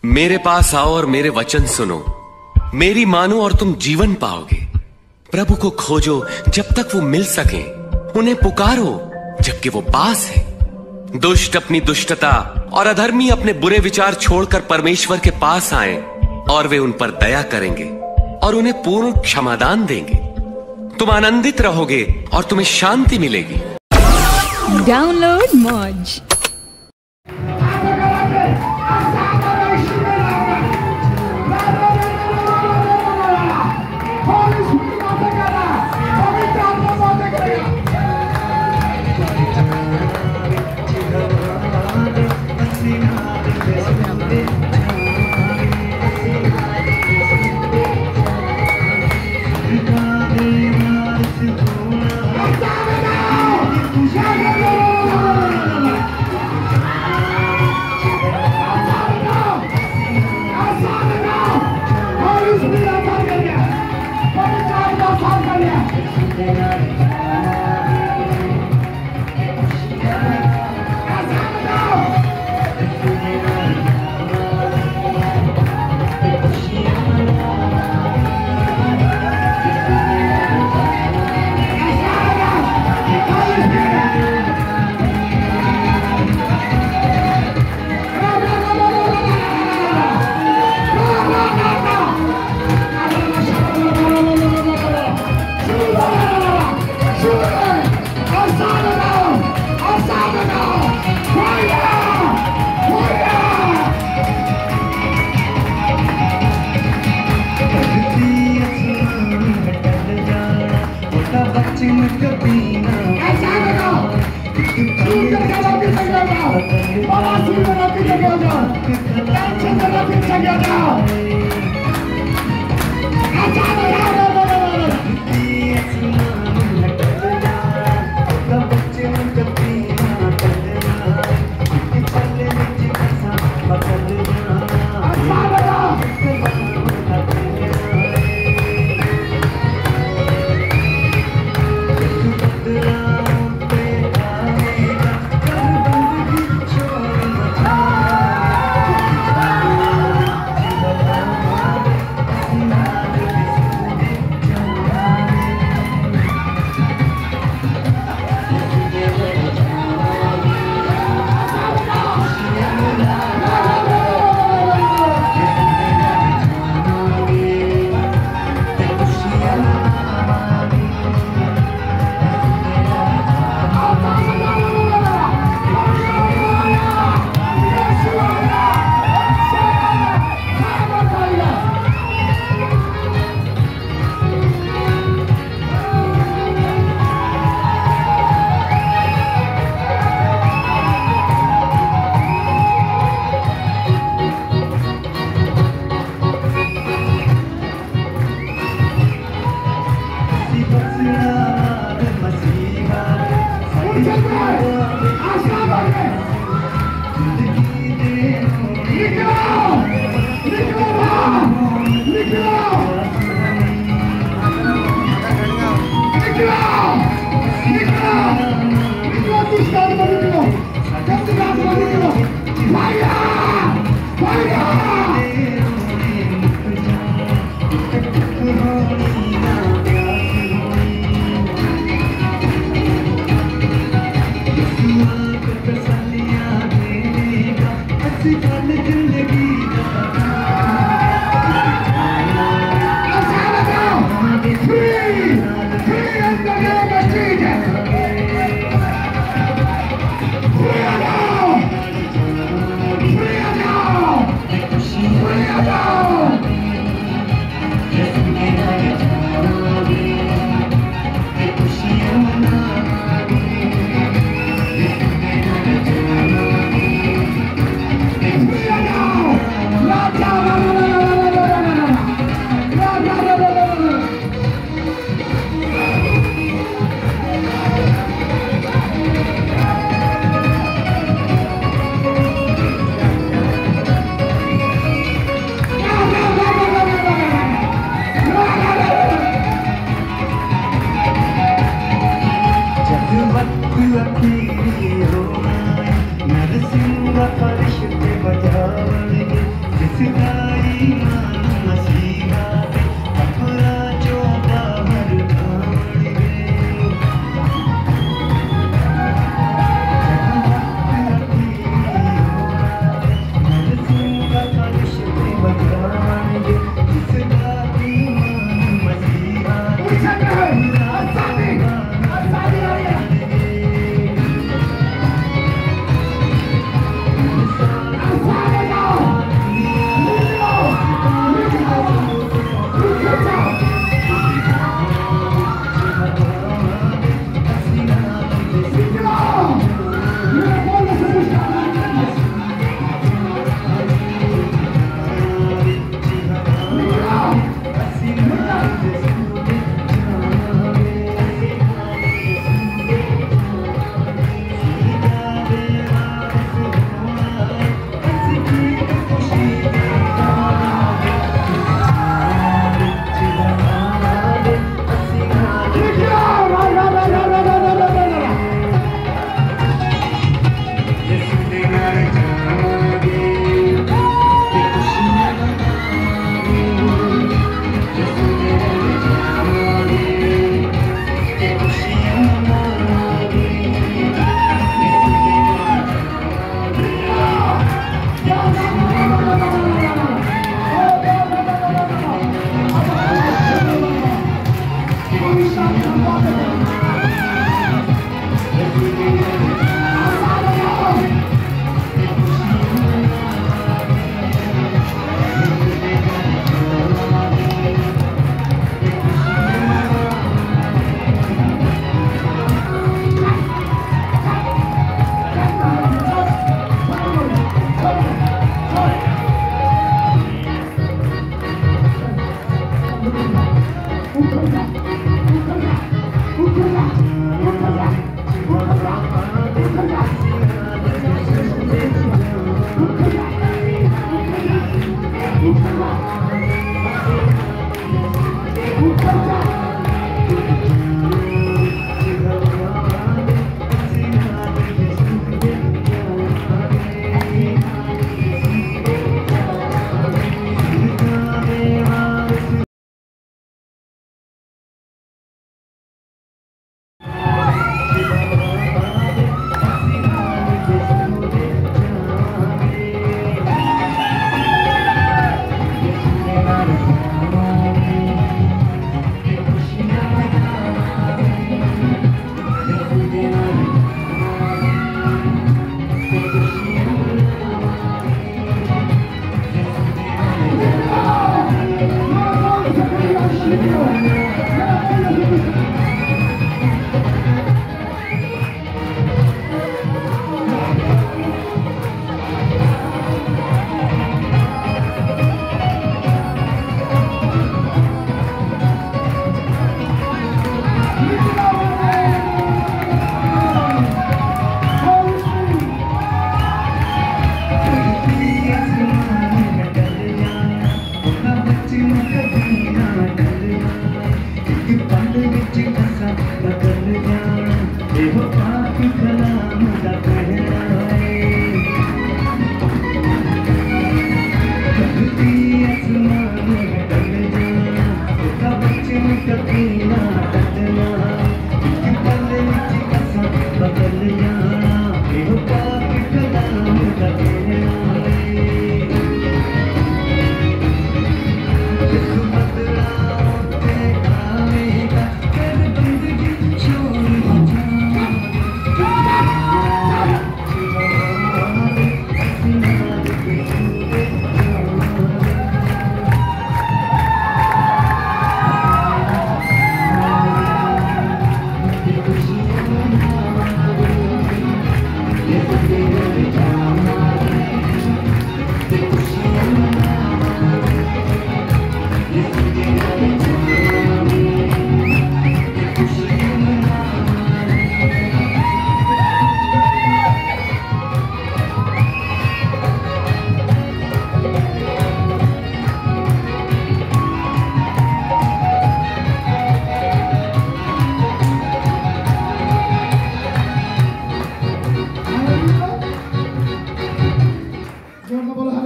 मेरे पास आओ और मेरे वचन सुनो, मेरी मानो और तुम जीवन पाओगे। प्रभु को खोजो जब तक वो मिल सके, उन्हें पुकारो जबकि वो पास है। दुष्ट अपनी दुष्टता और अधर्मी अपने बुरे विचार छोड़कर परमेश्वर के पास आए और वे उन पर दया करेंगे और उन्हें पूर्ण क्षमादान देंगे। तुम आनंदित रहोगे और तुम्हें शांति मिलेगी। डाउनलोड मौज।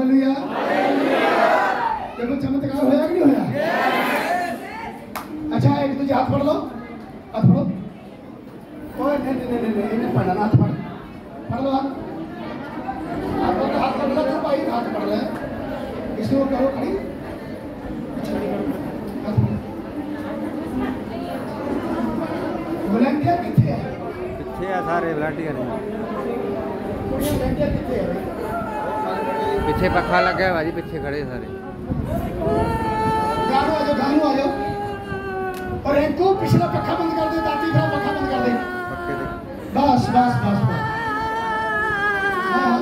हालेलुया। देखो चमत्कार होया कि नहीं होया? अच्छा एक दूजे हाथ पढ़ लो, हाथ पढ़ो। ओए नहीं इन्हें पढ़ना, हाथ पढ़ लो, हाथ पढ़ लो। तो भाई हाथ पढ़ रहे इसको करो खड़ी। वॉलंटियर कितने हैं? सारे वॉलंटियर हैं। वॉलंटियर कितने हैं? पीछे पखा लगा है भाजी, पीछे खड़े सारे। गानू आ जाओ। और इनको पिछला पखा बंद कर दे, दाती का पखा बंद कर दे। बस। हाँ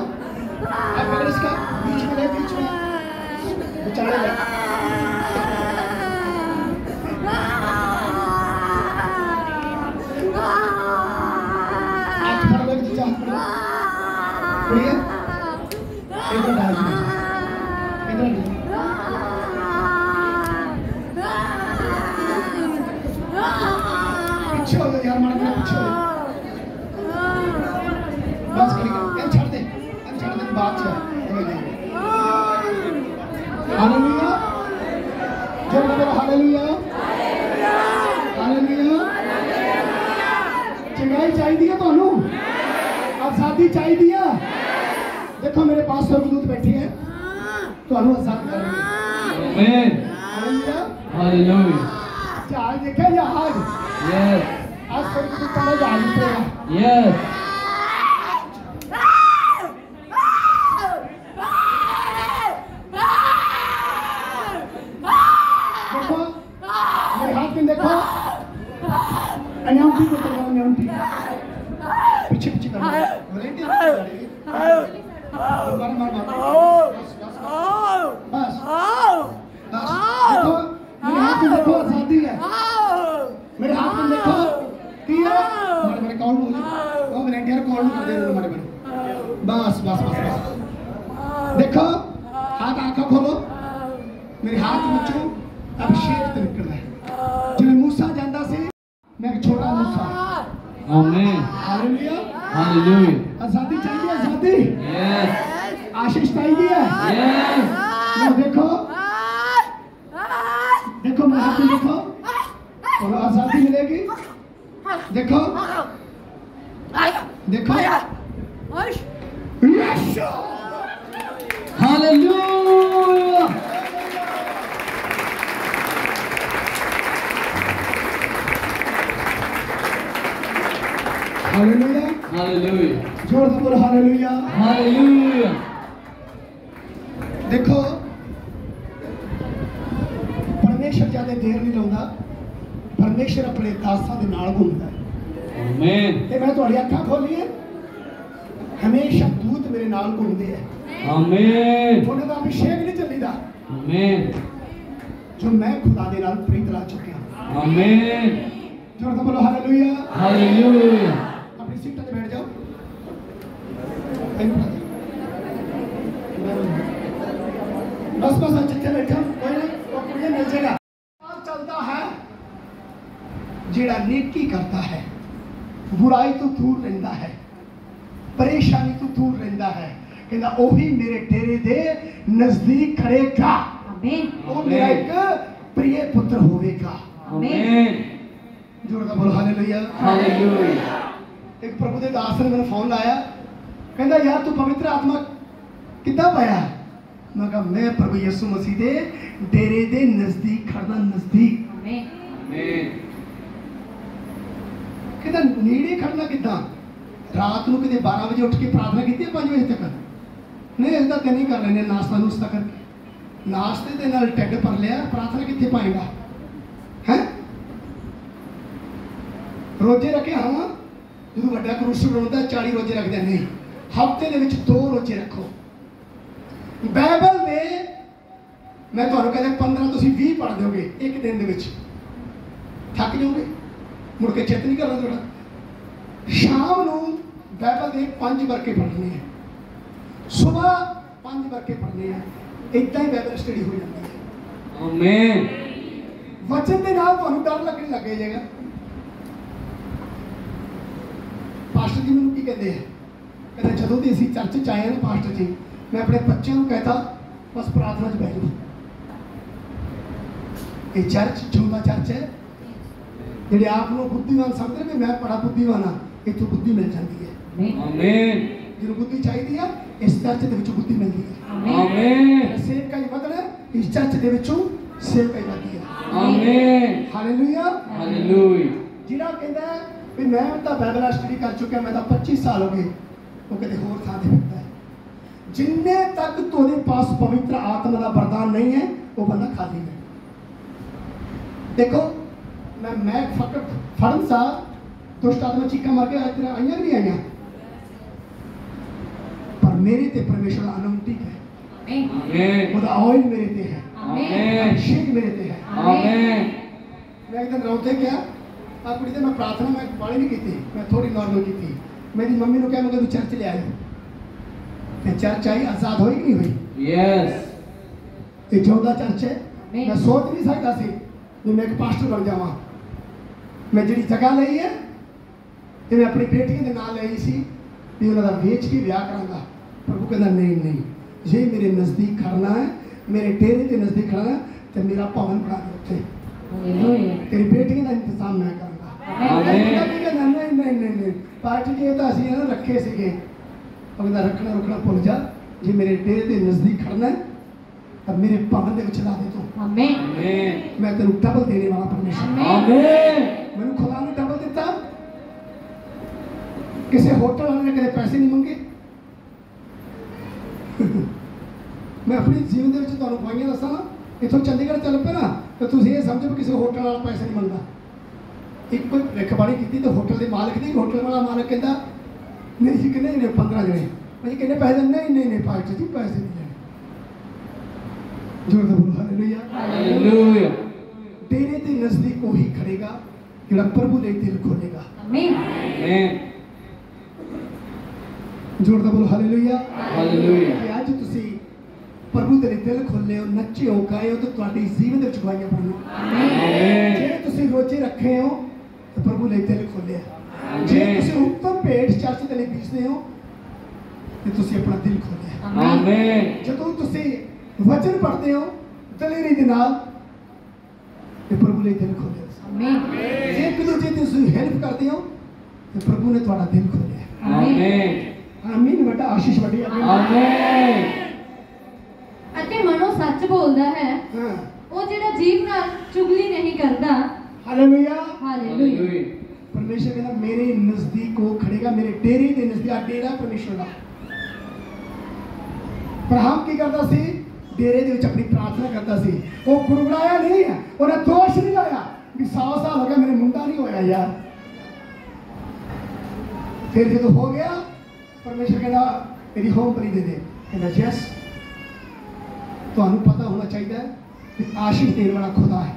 अब पकड़ इसका, बीच में बिचारे ले। पीछे हो यार, मार मेरा पीछे हो। बस करी कर, छोड़ दे बात है। हालेलुया, जब बोलो हालेलुया। चंगाई चाहिए थानू, आजादी चाहिए। देखो मेरे पास स्वर्गदूत बैठे हैं, थानू आजाद करेंगे। आमीन, हालेलुया। जहाज देखा, जहाज यस, आज स्वर्गदूत का जहाज उतरेगा। यस, देखो मेरे हाथ में, देखो अनाउंटी को करना, अनाउंटी पीछे करना। मार बस। देखो मेरे हाथ में, देखो आजादी है मेरे हाथ में। देखो मेरे कॉल बोले वो वॉलंटियर कॉल कर दे रहे हमारे बने। बस। देखो हाथ, आंखों खोलो, मेरे हाथ मुचो। अभिषेक ते निकल है जिवें मूसा जांदा सी, मैं एक छोटा मूसा। आमीन, हालेलुया। आजादी चाहिए, आजादी। यस, आशीष चाहिए। यस, देखो मेरे हाथ में, देखो और आजादी मिलेगी। देखो हालेलुया। हालेलुया, जोर से बोलो हालेलुया। देखो परमेश्वर ज्यादा देर नहीं लाਉਂਦਾ, परमेश्वर अपने दासां दे नाल घुमदा है। आमीन। ते मैं तुहाडी अखां खोली है, हमेशा दूत मेरे नाल घुमदे हैं। आमीन। उन्हां दा अभिषेक नहीं चलीदा। आमीन। जो मैं खुदा दे नाल प्रीत ला चुकिया। आमीन। जोर से बोलो हालेलुया। अपनी सीट पे बैठ जाओ। बस अच्छे बैठो, कोई नहीं, वो कुड़ियां मिल जाएगा। चलता है जेड़ा नेकी करता है, बुराई तो दूर रहता है, परेशानी तो दूर रहता है। कहता ओही मेरे डेरे दे नजदीक खड़ेगा। आमीन। वो मेरा एक प्रिय पुत्र होवेगा। आमीन। जोर से बोलो हालेलुया। एक प्रभु के दास ने मैंने फोन लाया, कहता यार तू पवित्र आत्मा कितना पाया? मैं कहा मैं प्रभु यीशु मसीह दे डेरे दे नजदीक खड़ना, नजदीक। कहता नीड़े खड़ना कितना? रात को कितने 12 बजे उठ के प्रार्थना की 5 बजे तक नहीं, ऐसा तो नहीं कर रहे, नाश्ता नुश्ता करके नाश्ते के नाल ढिड भर लिया, प्रार्थना कितने पाएगा है? रोजे रखे हाँ, जो बड़ा क्रूसर होता 40 रोजे रखते नहीं, हफ्ते के 2 रोजे रखो। बाइबल में मैं तो कहता 15 तुम 20 पढ़ दोगे एक दिन के, थक जाओगे, मुड़ के चित नहीं करना थोड़ा। शाम को बाइबल के 5 वर्के पढ़ने हैं, सुबह 5 वर्के पढ़ने हैं, इतना ही बाइबल स्टडी हो जाती है। आमीन। वचन के नाल तुहानू डर लगने लग जाएगा। पास्टर जी मैंने की कहते हैं, कहते जदों भी असीं चर्च च आए ना पास्टर जी, मैं अपने बच्चों को कहता बस प्रार्थना च बैठ जाओ। ये चर्च जिंदा चर्च है। ਜਿਹੜੇ ਆਪ ਨੂੰ ਬੁੱਧੀਮਾਨ ਸਮਝਦੇ ਨੇ ਮੈਂ ਬੜਾ ਬੁੱਧੀਮਾਨ ਆ, ਇੱਥੋਂ ਬੁੱਧੀ ਮਿਲ ਜਾਂਦੀ ਹੈ। ਆਮੀਨ। ਜਿਹਨੂੰ ਬੁੱਧੀ ਚਾਹੀਦੀ ਆ ਇਸ ਚਰਚ ਦੇ ਵਿੱਚੋਂ ਬੁੱਧੀ ਮਿਲਦੀ ਹੈ। ਆਮੀਨ। ਸੇਵਕਾਈ ਵਧਣਾ ਇਸ ਚਰਚ ਦੇ ਵਿੱਚੋਂ ਸੇਵਕਾਈ ਵਧਦੀ ਹੈ। ਆਮੀਨ। Hallelujah hallelujah. ਜਿਹੜਾ ਕਹਿੰਦਾ ਵੀ ਮੈਂ ਤਾਂ ਬਾਈਬਲ ਸਟੱਡੀ ਕਰ ਚੁੱਕਿਆ, ਮੈਂ ਤਾਂ 25 ਸਾਲ ਹੋ ਗਏ, ਉਹ ਕਿਤੇ ਹੋਰ ਥਾਂ ਤੇ ਫਿਰਦਾ ਹੈ। जिन्ने तक तुम्हारे पास पवित्र आत्मा का वरदान नहीं है वो बंदा खाली है। देखो मैं फड़न सा दुष्ट आत्मा चीका मार के आई नहीं आई, पर मेरे ते परमेश्वर अनौंटिक है, उसका ऑयल मेरे ते है, अभिषेक मेरे ते है। मैं एक दिन रोते क्या आप कुड़ी मैं प्रार्थना मैं बाड़ी नहीं की, मैं थोड़ी नॉर्मल की थी। मेरी मम्मी ने क्या मैं कभी चर्च ले आए, चर्च आई आजाद होई कि नहीं हुई? यस। ये चौथा चर्च है। मैं सोच नहीं सकता सी कि मैं एक पास्टर बन जावा। मैं जी जगह ली है तो मैं अपनी बेटी के नाम ली सी भी उन्होंने वेच के ब्याह करांगा। प्रभु कहना नहीं नहीं, जे मेरे नज़दीक खड़ना है, मेरे डेरे के नज़दीक खड़ना है तो मेरा भवन बना दे उत्थे, तेरी बेटी का इंतजाम मैं करूँगा। नहीं नहीं नहीं पार्टी के तो असी ना रखे सीगे, रखना रुकना भुल जा, जी मेरे डेरे के नज़दीक खड़ना है अब मेरे भवन के चला दे तो मैं तेन डबल देने वाला परमेश्वर। मैंने खुदा ने डबल दिता। किसी होटल वाले ने कदे पैसे नहीं मंगे। मैं अपनी जीवन के तुहानू गवाहियां दसा ना, इतों चंडीगढ़ चल पे ना तो तुम ये समझो किसी होटल वाला पैसे नहीं मंगता। एक कोई लिखबाड़ी की तो होटल के मालिक नहीं, होटल वाला मालिक कहता नहीं जी कितने जने 15 जने, भाई कितने पैसे? नहीं नहीं नहीं पार्टी जी पैसे नहीं लेने। जोर से बोलो हालेलुया हालेलुया। तेरे ते नजदीक वही खड़ेगा जिहड़ा प्रभु दे दिल खोलेगा। आमीन आमीन। जोर से बोलो हालेलुया हालेलुया। कि आज तुसी प्रभु दे दिल खोले हो, नचे हो, गाए हो तो तुम्हारी जीवन दे विच गवाहियां बनन। आमीन। जे तुसी रोजे रखे हो तो प्रभु ने दिल खोले। जे तुसी उत्तम भेंट चर्च दे लिए बीजते हो तो तुसी अपना दिल खोले। आमीन। जदों तुसी वचन पढ़ते हो दलेरी दे नाल ते प्रभु ने दिल खोले। आमीन। एक दूजे दी तुसी हेल्प करते हो तो प्रभु ने तुम्हारा दिल खोले। आमीन आमीन। बड़ा आशीष बड़ी आमीन। ਅਤੇ ਮਨੋਂ ਸੱਚ ਬੋਲਦਾ ਹੈ ਉਹ ਜਿਹੜਾ ਜੀਭ ਨਾਲ ਚੁਗਲੀ ਨਹੀਂ ਕਰਦਾ। Hallelujah hallelujah. परमेश्वर कहना मेरे नजदीक वो खड़ेगा, मेरे डेरे के नजदीक। डेरा परमेश्वर का अब्राहम की करता सी, डेरे दे विच अपनी प्रार्थना करता सी। वो गुड़गुड़ाया नहीं है, उन्हें दोष नहीं लाया कि 100 साल हो गया मेरे मुंडा नहीं होया यार। फिर जो हो गया परमेश्वर कहना मेरी होम परी दे दे। कहना यस, तुहानू पता होना चाहिए कि आशीष देने वाला खुदा है।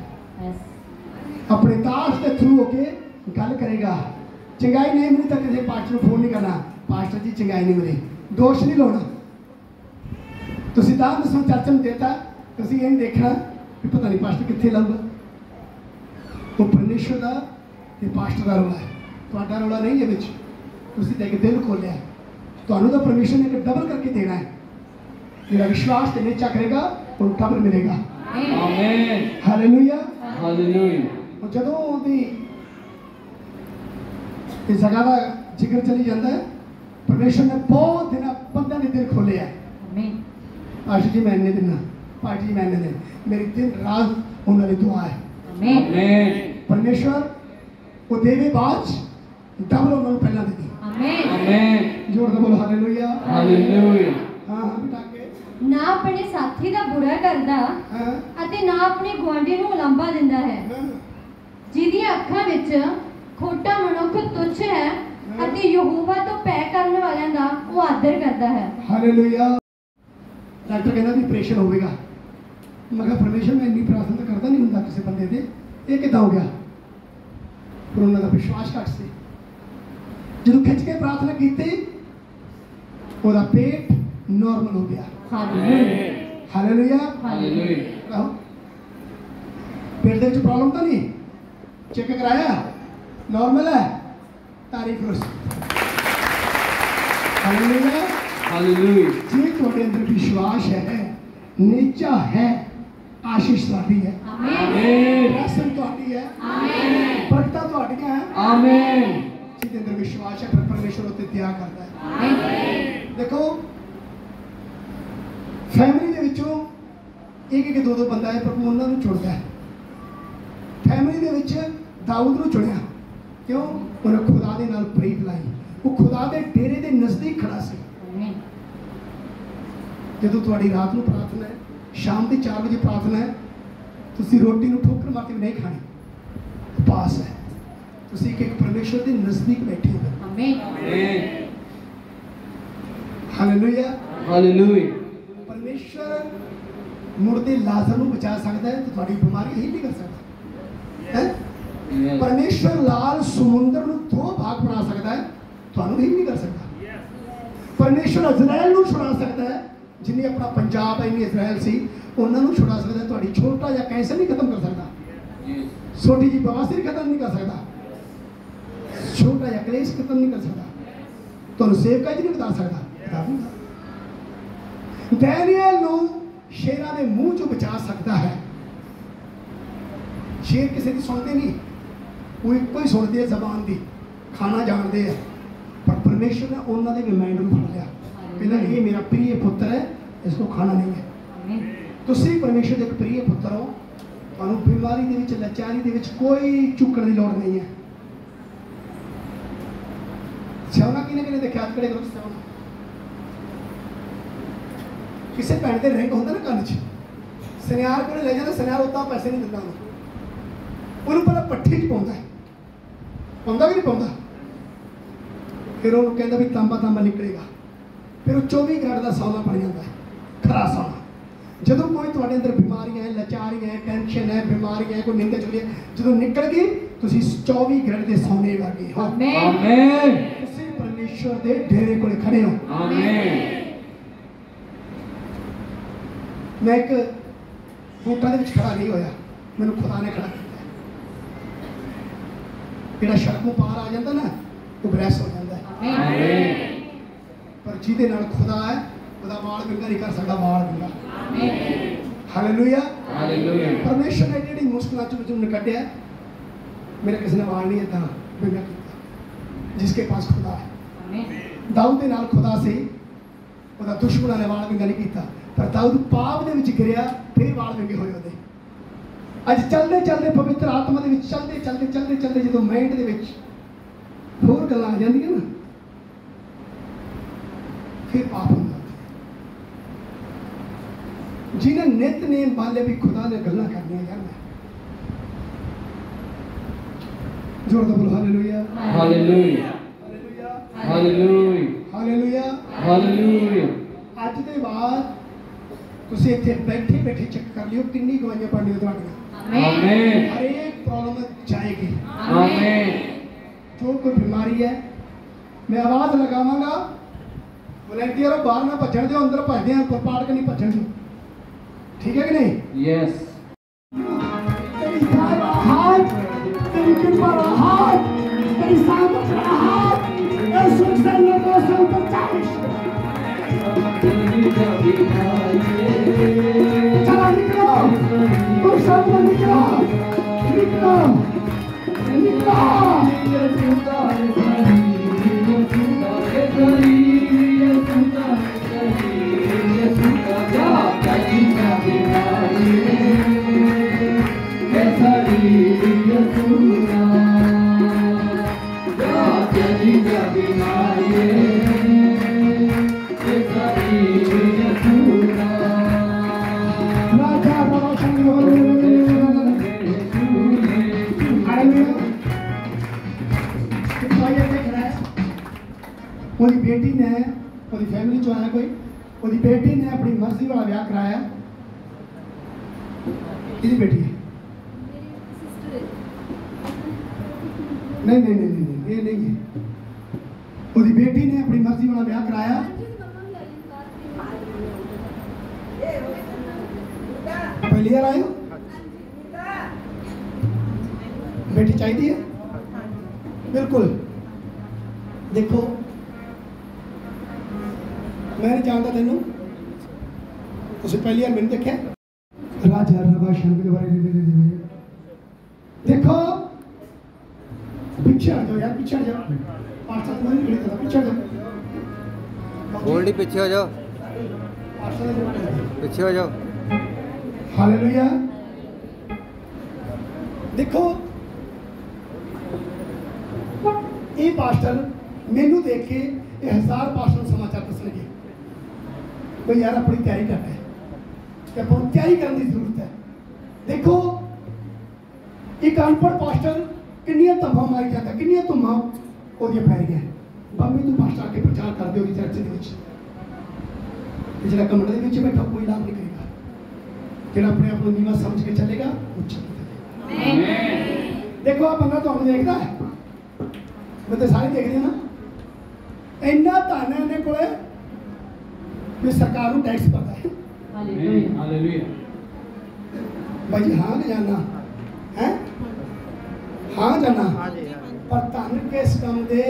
अपने दास के थ्रू होके गल करेगा। चंगाई नहीं मिली तो किसी पास्टर को फोन नहीं करना, पास्टर जी चंगाई नहीं मिली, दोष नहीं लाना। तुसी दान दसो चर्च में देता, तुसी ये नहीं देखना कि पता नहीं पास्टर कितने लाऊगा। वो परमेश्वर का ये पास्टर का रौला है, तुहाडा रौला नहीं है विच। तुसी देख दिल खोलिया, तुहानू तो परमेश्वर ने डबल करके देना है। जिहड़ा विश्वास ते नीचा करेगा उन्हें डबल मिलेगा। आमीन हालेलुया हालेलुया। और जदों दी इस जगह का जिक्र चली जाता है, परमेश्वर ने बहुत दिन बंदा ने दिल खोले है। आमीन। आशीष जी मैं इन्ने दिन, पार्टी जी मैं इन्ने दिन, मेरी दिन रात उन्होंने दुआ है। आमीन। परमेश्वर वो देवे बाज डबल उन्होंने पहला दे दी। आमीन आमीन। जोर से बोलो हालेलुया हालेलुया। हाँ हाँ बेटा के ना अपने साथी का बुरा करदा ਅਤੇ ਨਾ ਆਪਣੇ ਗੁਆਂਢੀ ਨੂੰ ਉਲੰਭਾ ਦਿੰਦਾ ਹੈ। ਜਿਹਦੀਆਂ ਅੱਖਾਂ ਵਿੱਚ ਖੋਟਾ ਮਨੁੱਖ ਤੁੱਛ ਹੈ ਅਤੇ ਯਹੋਵਾ ਤੋਂ ਪੈ ਕਰਨ ਵਾਲਿਆਂ ਦਾ ਉਹ ਆਦਰ ਕਰਦਾ ਹੈ। ਹਾਲੇਲੂਇਆ। डॉक्टर कहना भी ऑपरेशन होगा, मैं परमेश्वर में इन्नी प्रार्थना तो करता नहीं होंगे किसी बंदे से, ये कितना हो गया? पर उन्होंने विश्वास घट से जो खिंच के प्रार्थना की वो पेट नॉर्मल हो गया। Hallelujah hallelujah. पेट के प्रॉब्लम तो नहीं, चेक कराया नॉर्मल है, तारीफ करो। Hallelujah hallelujah. जी तुम्हारे अंदर विश्वास है, नीचा है, आशीष तुहाडी है, आमीन। रसम तुहाडी है, आमीन। बरकतां तुहाडीआं है, आमीन। जिहदे अंदर विश्वास है, फिर परमेश्वर उत्ते दया करदा है। आमीन। देखो फैमिली दे विचों एक दो बंदा है, प्रभु उन्हां नूं चुनदा है। फैमिली दे विच दाऊद नूं चुनिया, क्यों? उन्हें खुदा दे नाल प्रीत लाई, वो खुदा दे डेरे दे नज़दीक खड़ा सी। जदों तुहाडी रात नूं प्रार्थना है, शाम की 4 बजे प्रार्थना है, तुसीं रोटी नूं ठोकर मार के भी नहीं खानी, उपास है, तुसीं एक परमेश्वर के नज़दीक बैठे हो। आमीन। हालेलुया। हालेलुया। परमेश्वर मुर्दे लाजर नूं बचा सकता है, तो तुहाडी बीमारी ही नहीं कर सकता है। परमेश्वर लाल समुंदर नूं 2 भाग बना सकता है, तुहानूं ही नहीं कर सकता। परमेश्वर इजराइल नूं छुड़ा सकता है, जिन्हें अपना पंजाब है इजराइल सी, उन्होंने छुड़ा सकता है। तुहाडी छोटा जिहा कैंसर नहीं खत्म कर सकता, छोटी जी बवासीर खत्म नहीं कर सकता, छोटा जिहा कलेश खत्म नहीं कर सकता, तुहानूं सेवका च नहीं बता सकता। डैनियल नूं शेरां दे मूँह चों बचा सकता है। शेर किसी की सुनते नहीं, वो एक ही सुनते जबान की, खाना जानते हैं, पर परमेश्वर ने उन्होंने भी माइंड में फड़ लिया, कहना ये मेरा प्रिय पुत्र है, इसको खाना नहीं है। तुसीं परमेश्वर के एक प्रिय पुत्र हो, तुहानूं बीमारी दे विच, लाचारी दे विच कोई चुकण की लोड़ नहीं है। सियाणा किने देखा अज कड़े करो सियाणा, किसी भैन के रिंग होंगे ना कन्न च, सुनियार को ले जाता, सुनियार उतना पैसे नहीं दिता, उन्होंने पहले पट्ठी च पाउंदा है, पाउंदा कि नहीं पाउंदा, फिर उन्होंने कहता भी तांबा तांबा निकलेगा, फिर वो 24 कैरेट का सोना बन जाता है, खरा सोना। जो कोई तुहाडे अंदर बीमारियां है, लाचारियां है, टेंशन है, बीमारियां है, कोई निंदा चुली है, जो निकल गई, तुसीं 24 कैरेट के सोने वर्गे हो। आमीन। तुसीं परमेश्वर के डेरे कोल खड़े हो। आमीन। मैं एक बूटा के खड़ा नहीं होया, मैंने खुदा ने खड़ा किया। जेड़ा सड़कों पार आ जाता ना, वो ब्रैस हो जाता है, आमीन। पर जिहदे नाल खुदा है, खुदा वाल विंगा नहीं कर सकता, वाल विंगा। हालेलुया। हालेलुया। परमेश्वर ने जिहड़ी मुश्किलों चों निकलिया, मेरे किसी ने वाल नहीं इतना विंगा किया, जिसके पास खुदा है। दाऊद दे नाल खुदा से, उसदा दुश्मनां ने वाल विंगा नहीं किया, पर दाऊद पाप दे विच गिरिया, फिर वाल विंगे होए ओहदे। अज चलते चलते पवित्र आत्मा दे विच चलते चलते चलते चलते जो माइंड दे विच होर गल्लां आ जांदियां ना, फिर पाप होंदा। जिन्हें नित नेम वाले भी खुदा ने गल्लां करनियां यार, जोर दा बोलो hallelujah. Hallelujah. Hallelujah. Hallelujah. Hallelujah. अज दे बाद तुसीं इत्थे बैठे बैठे चेक कर लियो कितनी गवाइयां पढ़नियां तुहाडीਆਂ। आमीन। हर एक प्रॉब्लम जाएगी। आमीन। जो कोई बीमारी है, मैं आवाज लगावांगा, वॉलंटियर बाहर ना भजन दो, अंदर भजदे हैं, पर पाड़ के नहीं भजन दो, ठीक है कि नहीं? यस। तेरी हाथ, तेरी कृपा का हाथ, तेरी सामर्थ का हाथ, यीशु से लोगों से ऊपर चालीस। चला निकलो, तुम सब निकलो, निकलो, निकलो। ਉਹਦੀ बेटी ने, ਉਹਦੀ फैमिली चो आया कोई, ਉਹਦੀ बेटी ने अपनी मर्जी वाला ब्याह कराया। किसी बेटी है? नहीं नहीं नहीं नहीं, ये नहीं है। ਉਹਦੀ बेटी ने अपनी मर्जी वाला ब्याह कराया। पहली बार आए हो? बेटी चाहिए है? बिल्कुल। देखो मैं नहीं जानता तेनू, तुम पहली बार मैंने देखा राजा रवा शंकर के बारे में देखो पीछे हट जाओ यार, पीछे हट जाओ, पार्षद नहीं खड़ी था, पीछे हट जाओ, गोल्डी पीछे हो जाओ, पार्षद पीछे हो जाओ। हालेलुया। देखो ये पास्टर मैनू देख के 1000 पास्टर समाचार दस लगे कोई यार अपनी तैयारी करता है कि अपन तैयारी करने की जरूरत है। देखो एक अनपढ़ पास्टर किन्नियां तंबा मारी जाता, किन्नियां तुमा ओदियां पै रही बाबी तू पास्टर आके प्रचार कर दे चर्च के जो कमरे के बैठा कोई लाभ नहीं करेगा, जो अपने आप को नीवा समझ के चलेगा उच्च। देखो आप बंदा तो देखता है, मैं तो सारे देख रही ना, इन्ना धन है इन्हें कोले भी सरकार को टैक्स पता है। भाई जी हाँ जाना है, हाँ जाना, पर धन किस काम दे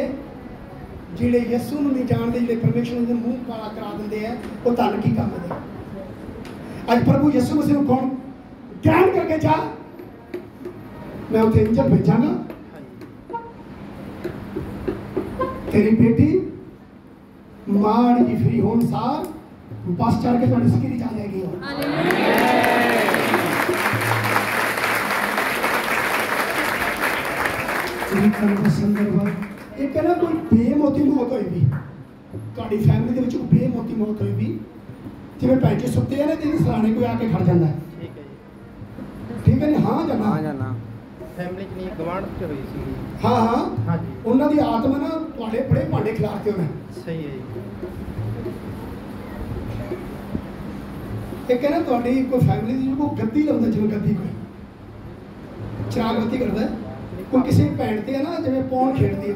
जिहड़े यसू नहीं जानते, जिहड़े परमेश्वर के मुंह काला करा देंगे है, वो धन की काम दे। आज प्रभु यसू मसीह को कौन ज्ञान करके जा, मैं उसे इंजन भेजागा, तेरी बेटी मार की फ्री होने सार बस चढ़ के थोड़ी स्किरी जा जाएगी। एक है ना कोई बेमौती मौत हुई भी ਤੁਹਾਡੀ फैमिली ਦੇ ਵਿੱਚ ਕੋਈ बेमौती मौत हुई भी जिवें भैन जी सुत्ते हैं ना तेरे सराने कोई आके खड़ जाता है, ठीक है नहीं हाँ जाना, हाँ जाना फैमिली च नहीं गवांढ च हुई सी। हाँ हाँ हाँ जी उन्हों की आत्मा ना ਤੁਹਾਡੇ बड़े भांडे खिलाते होने। सही है जी। एक है ना ਤੁਹਾਡੀ कोई फैमिली ਦੀ को गद्दी लाਉਂਦਾ, जिवें गद्दी कोई चिराग बत्ती करता है, कोई किसी भैन ते है ना जिवें पौन खेडदी है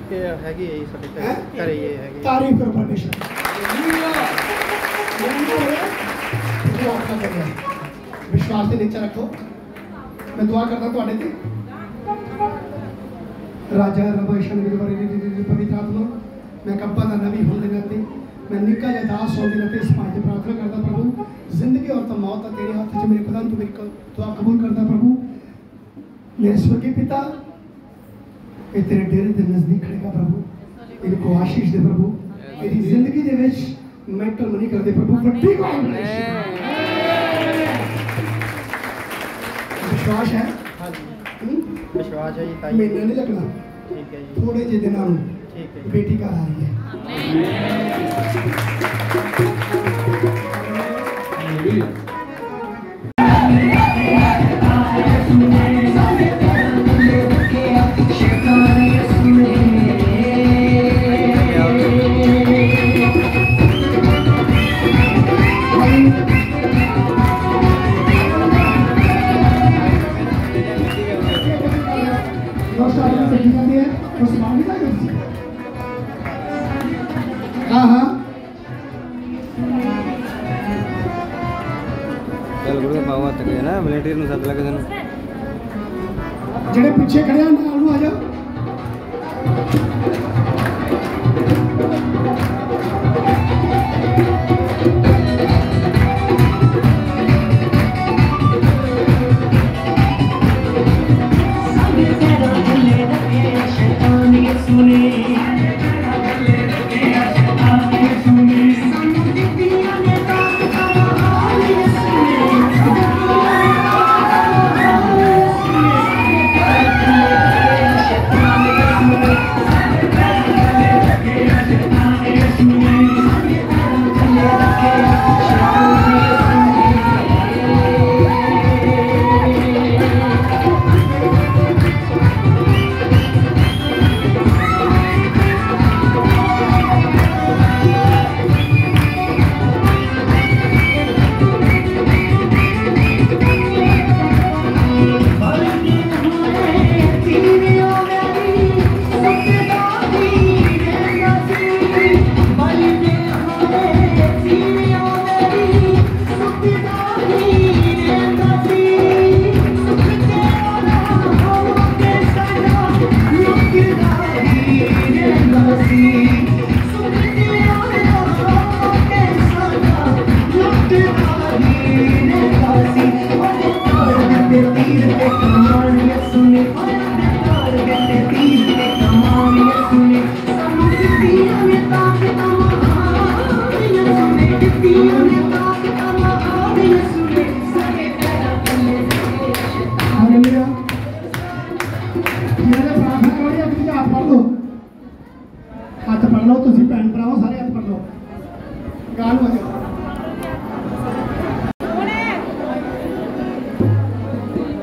कि हैगी है साडे हैं? घरे ये हैगी। तारीफ करो परमेश्वर। विश्वास से नीचे रखो, मैं दुआ करता ਤੁਹਾਡੇ ਤੇ राजा रबा शंकर पवित्र आत्मा मैं कब्बा का नबी होने नाते मैं निक्का जिहा दास होने नाते इस पांच प्रार्थना करता प्रभु, जिंदगी और तो मौत तेरे हाथ में, मेरे खुदा तू मेरी दुआ कबूल करता प्रभु। मेरे स्वर्गीय पिता ये तेरे डेरे के नजदीक खड़ेगा प्रभु, इनको आशीष दे प्रभु, मेरी जिंदगी दे विच मेंटल मनी कर दे प्रभु, बड़ी विश्वास है। हाँ जी विश्वास है जी ताई। महीना नहीं लगना, ठीक है जी। थोड़े जे दिनों में ठीक है जी। बेटी घर आ रही है। हाँ हाँ चल गुरु बाबा तक है ना मिलिट्री में सब लगे थे जेडे पीछे खड़े हैं नाल आ जाओ।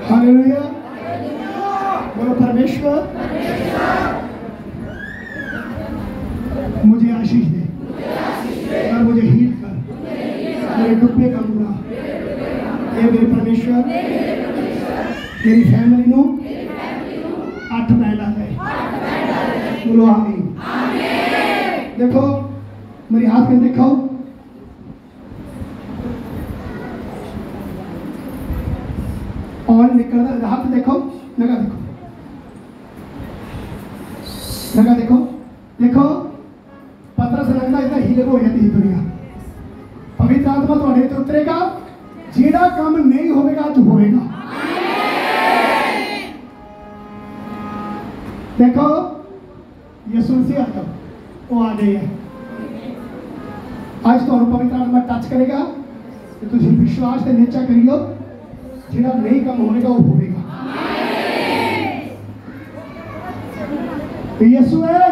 हालेलुया। बोलो परमेश्वर मुझे आशीष दे और मुझे हील कर मेरे डुब्बे का मुड़ा। ये मेरे परमेश्वर मेरी फैमिली नो 8 बैंड आ गए। बोलो आमीन। देखो मेरे हाथ में देखो, ऑयल निकल रहा है। हाथ में देखो, लगा देखो, लगा देखो, देखो पत्थर से लगता इतना हीले हो जाती है दुनिया। पवित्र आत्मा तुम्हारे तो उतरेगा, जेड़ा काम नहीं होगा जो होगा। देखो यीशु मसीह आता वो आ गई है। आज तो पवित्र आत्मा टच करेगा कि तुम विश्वास से नीचा करियो, जेड़ा नहीं काम होगा वो होगा। यीशु है,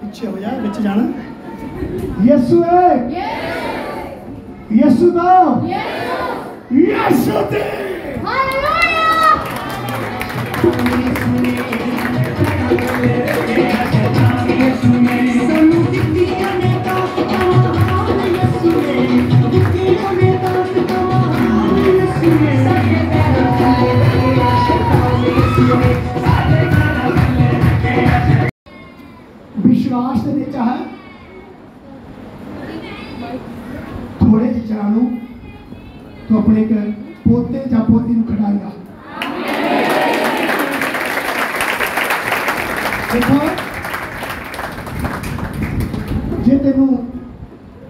पीछे हो जाए, पीछे जाना। यीशु है, यीशु दो, यीशु दे। विश्वास से नीचा है थोड़े जी चलानो तो अपने घर पोते या पोती खड़ाएगा। देखो जे तेनू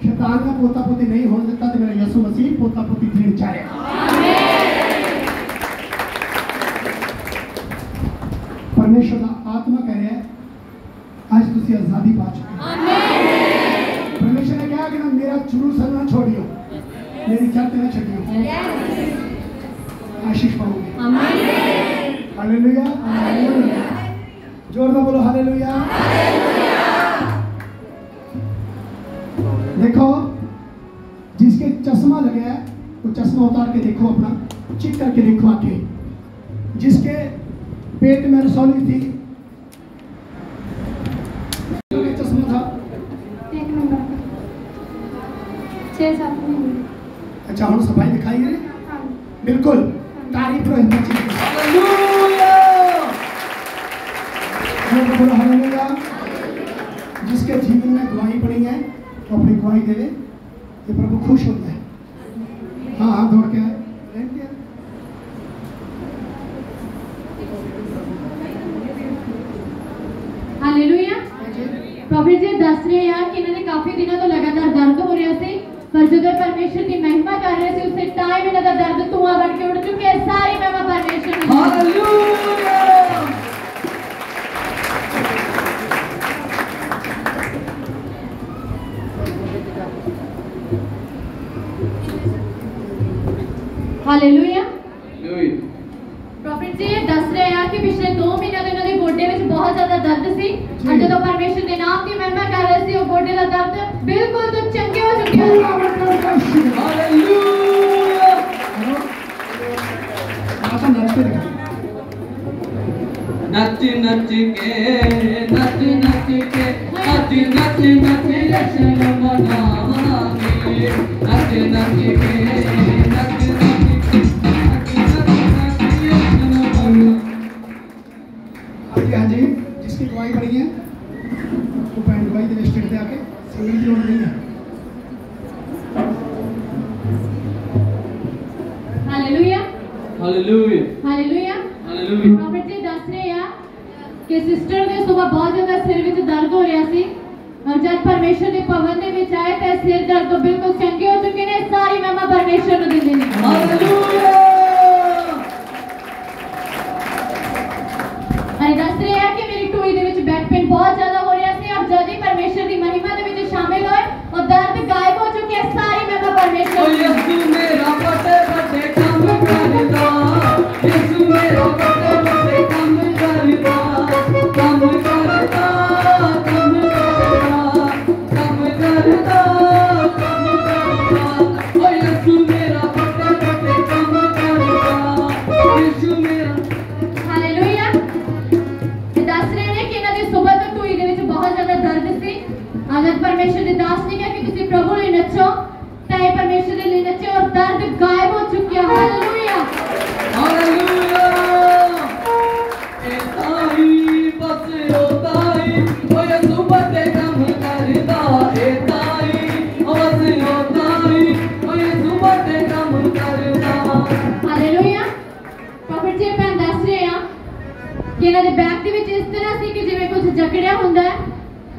शैतान का पोता पोती नहीं होने देता तो मेरा यीशु मसीह पोता पोती देना चाहेगा। परमेश्वर का आत्मा कह रहा है आज तुसी आजादी पा चुके हो। परमेश्वर ने कहा कि ना मेरा जुलूस ना छोड़ियो, मेरी चलत ना छोड़ियो, आशीष पाओगे। हालेलुया, जोरदार बोलो हालेलुया। देखो जिसके चश्मा लगे है वो चश्मा उतार के देखो, अपना चेक करके देखो आके। जिसके पेट में रसौली थी, चश्मा था 1 नंबर 6-7 महीने। अच्छा हम सफाई दिखाई है, बिल्कुल तारीफ करो हिम्मत से। बोलो हालेलुया। जिसके जीवन में गवाही पड़ी है तो अपनी गवाही दे, ये प्रभु खुश होता है। हाँ हाँ दौड़ के आए। हालेलुया। प्रॉफिट जी दस रहे हैं कि इन्होंने काफी दिनों तो लगातार दर्द हो रहा सी, पर जो परमेश्वर की महिमा कर रहे थे उसे टाइम इन्हों का दर्द धुआं बन के उड़ चुके हैं। सारी महिमा परमेश्वर की। हालेलुया। हालेलुया। प्रॉफिट जी दस रहे हैं कि पिछले 2 महीने तो इन्होंने गोडे में बहुत ज्यादा दर्द सी, और जो परमेश्वर के नाम की महिमा कर रहे थे वो गोडे का दर्द बिल्कुल तो चंगे हो चुके हैं। हालेलुया। नच नच के नच नच के नच नच नच जश्न मनावांगे। नच नच के नच नच हाँ जी, जिसकी गवाही पड़ी है वो पैंट गवाही दे स्टेट पे आके सिंगल की लोड नहीं है। Hallelujah, hallelujah, hallelujah, hallelujah. Prophet ji दस रहे हैं कि सिस्टर ने सुबह बहुत ज्यादा सिर में दर्द हो रहा सी, और जब परमेश्वर के भवन ਦੇ ਵਿੱਚ ਆਏ ਤਾਂ ਸਿਰ ਦਰਦ ਤੋਂ ਬਿਲਕੁਲ ਚੰਗੇ ਹੋ ਚੁੱਕੇ ਨੇ। ਸਾਰੀ ਮਹਿਮਾ ਪਰਮੇਸ਼ਰ ਨੂੰ ਦਿੰਦੇ ਨੇ। हालेलुया। और दस रहे हैं कि मेरी टूई ਦੇ ਵਿੱਚ बैक पेन बहुत ज्यादा हो रहा ਸੀ, और जब ही परमेश्वर की महिमा ਦੇ ਵਿੱਚ शामिल होए और दर्द गायब हो चुके हैं। सारी महिमा परमेश्वर ओ की। यीशु मेरा बड़े बड़े काम करदा, यीशु मेरा बड़े बड़े काम करदा, काम करदा, काम करदा, काम करदा, काम करदा। के लिए नचे और दर्द गायब हो चुके हैं। हालेलुया हालेलुया एताई बस होताई ओ यसु बड़े काम करदा एताई बस होताई ओ यसु बड़े काम करदा। हालेलुया प्रॉफिट जी मैं दस रहे हैं कि इन्हां दे बैग दे विच इस तरह सी कि जिवें कुछ जकड़िया हुंदा है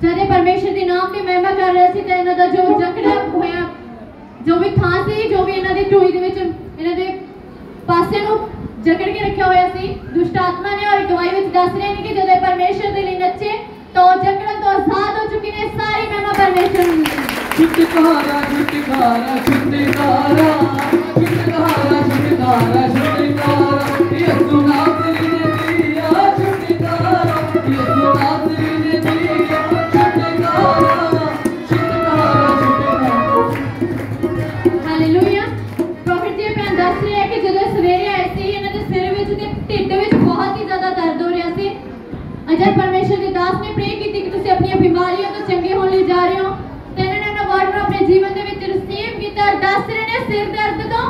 जदे परमेश्वर दी नाम दी महिमा कर रहे सी ते इन्हां दा जो जकड़िया होया जो भी थां सी जो भी इन्हां दी ढोई दे विच इन्हां दे पासे नु जकड़ के रखा होया सी दुष्ट आत्मा ने और गवाही विच दस रहे हैं कि जदे परमेश्वर दे लिए नचे तो जकड़न तो आजाद हो चुके ने। सारी महिमा परमेश्वर दी है। छुटकारा छुटकारा छुटकारा छुटकारा छुटकारा छुटकारा यसु नासरी ने दिया छुटकारा यसु नासरी ने दिया छुटकारा छुटकारा छुटकारा। हालेलुया प्रॉफिट जी मैं दस रहे हैं कि जदों सवेरे आए सी इन्हां दे सिर विच ते ढिड विच बहुत ही ज्यादा दर्द हो रहा सी। अजय परमेश्वर के दास ने प्रे की कि तुसीं अपनी बीमारियों तो चंगे होने लई जा रहे हो ते इन्हां ने वर्ड को अपने जीवन दे विच रिसीव कीता। दस रहे ने सिर दर्द तो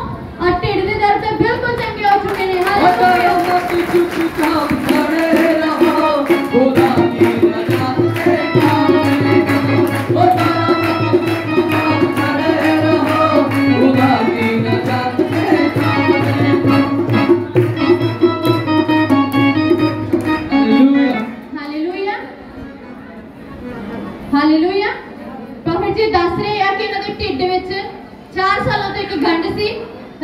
और ढिड दे दर्द तो बिल्कुल चंगे हो चुके ने। हालेलुया चुपचाप खड़े रहो खुदा की रजा से काम करेगा ओ चुपचाप खड़े रहो खुदा की रजा से काम करेगा। Hallelujah hallelujah hallelujah prophet ji दस रहे हैं कि इन्हां दे ढिड विच 4 सालों तो एक गंढ सी।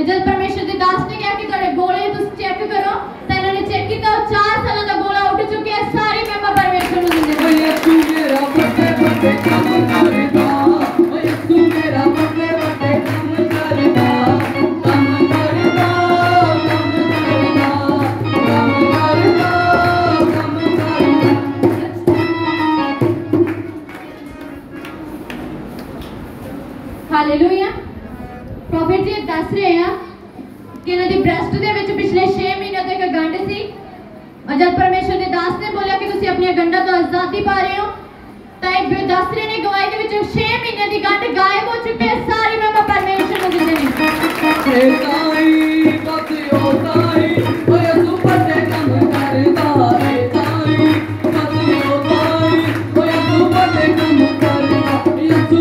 जब परमेश्वर के दास ने कहा कि तेरे गोले तुम चेक करो तो इन्होंने चेक किया 4 सालों का गोला उठ चुके हैं। सारी महिमा परमेश्वर को देंगे। ओ यीशु मेरा बड़े बड़े काम करदा ओ यीशु मेरा बड़े बड़े काम करदा काम करदा काम करदा काम करदा काम करदा। हालेलुया प्रॉफिट जी दस रहे हैं कि इन्हां दी ब्रेस्ट दे विच पिछले 6 महीने तक एक गंढ सी और जब परमेश्वर के दास ने बोला कि तुसीं अपनी गंढा तो आजादी पा रहे हो तो एक दस रहे ने गवाही दे विच 6 महीने दी गंढ गायब हो चुकी है। सारी महिमा परमेश्वर को देंगे। एताई बस होताई ओ यसु बड़े काम करदा एताई बस होताई ओ यसु बड़े काम करदा यसु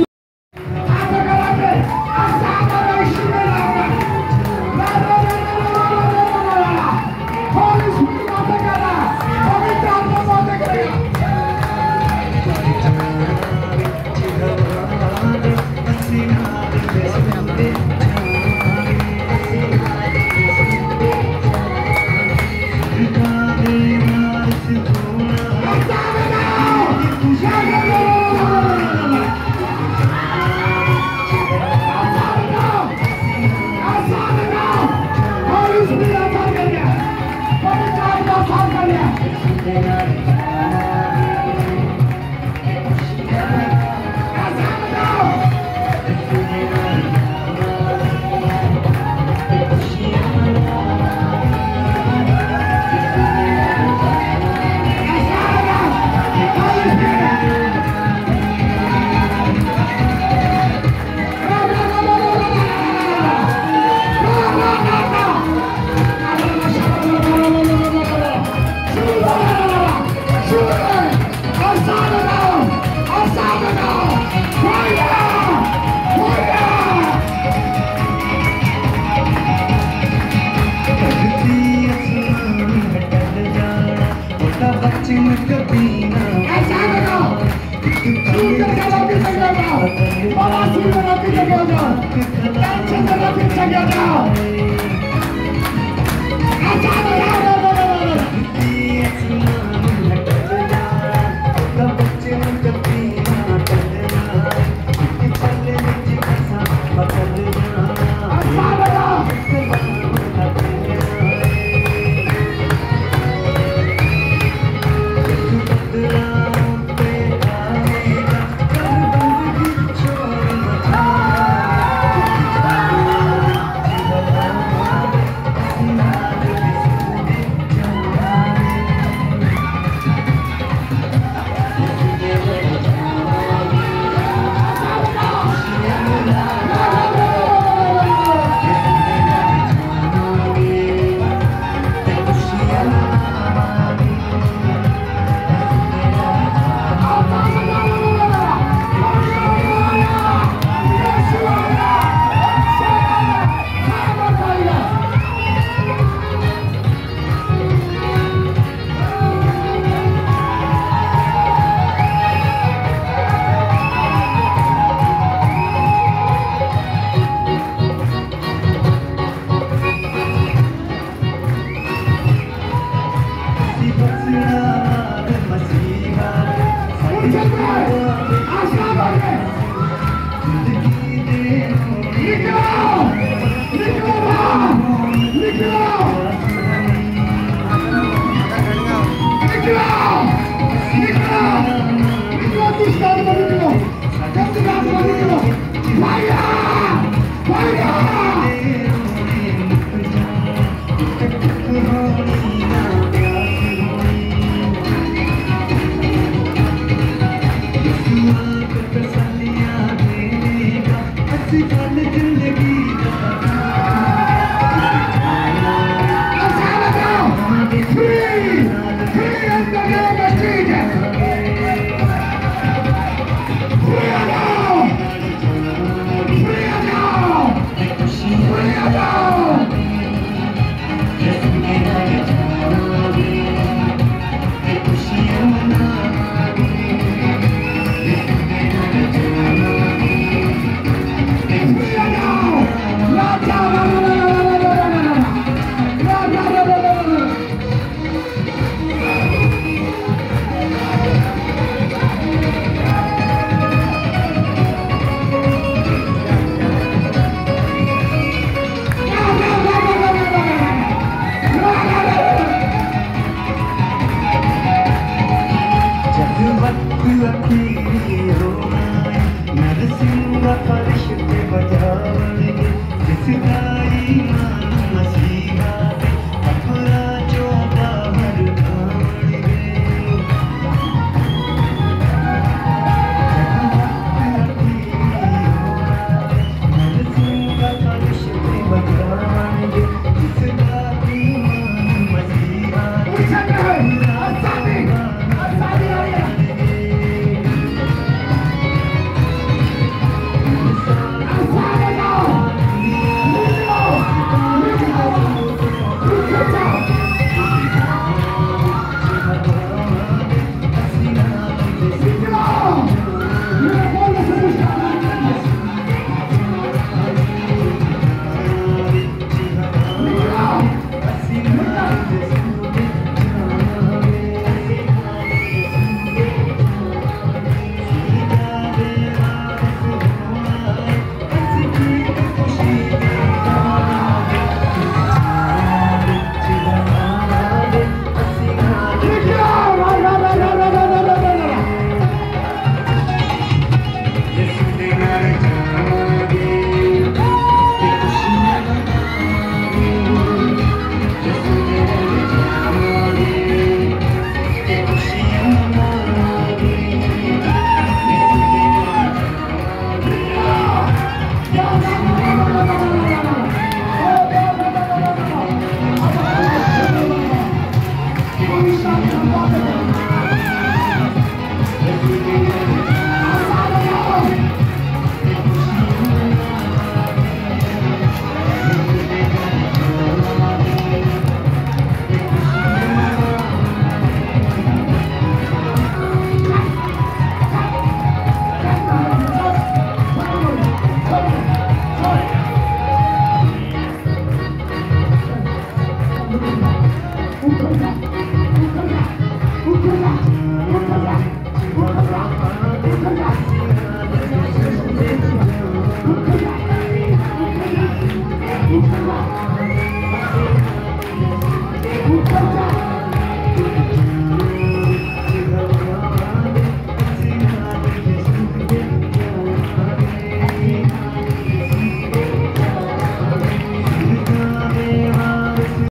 निकलो बाहर, निकलो निकलो निकलो निकलो, किस गाड़ी में निकलो, किस गाड़ी में निकलो, भाइया भाइया। नरसिंह फर्श पे बजावणगे जिसका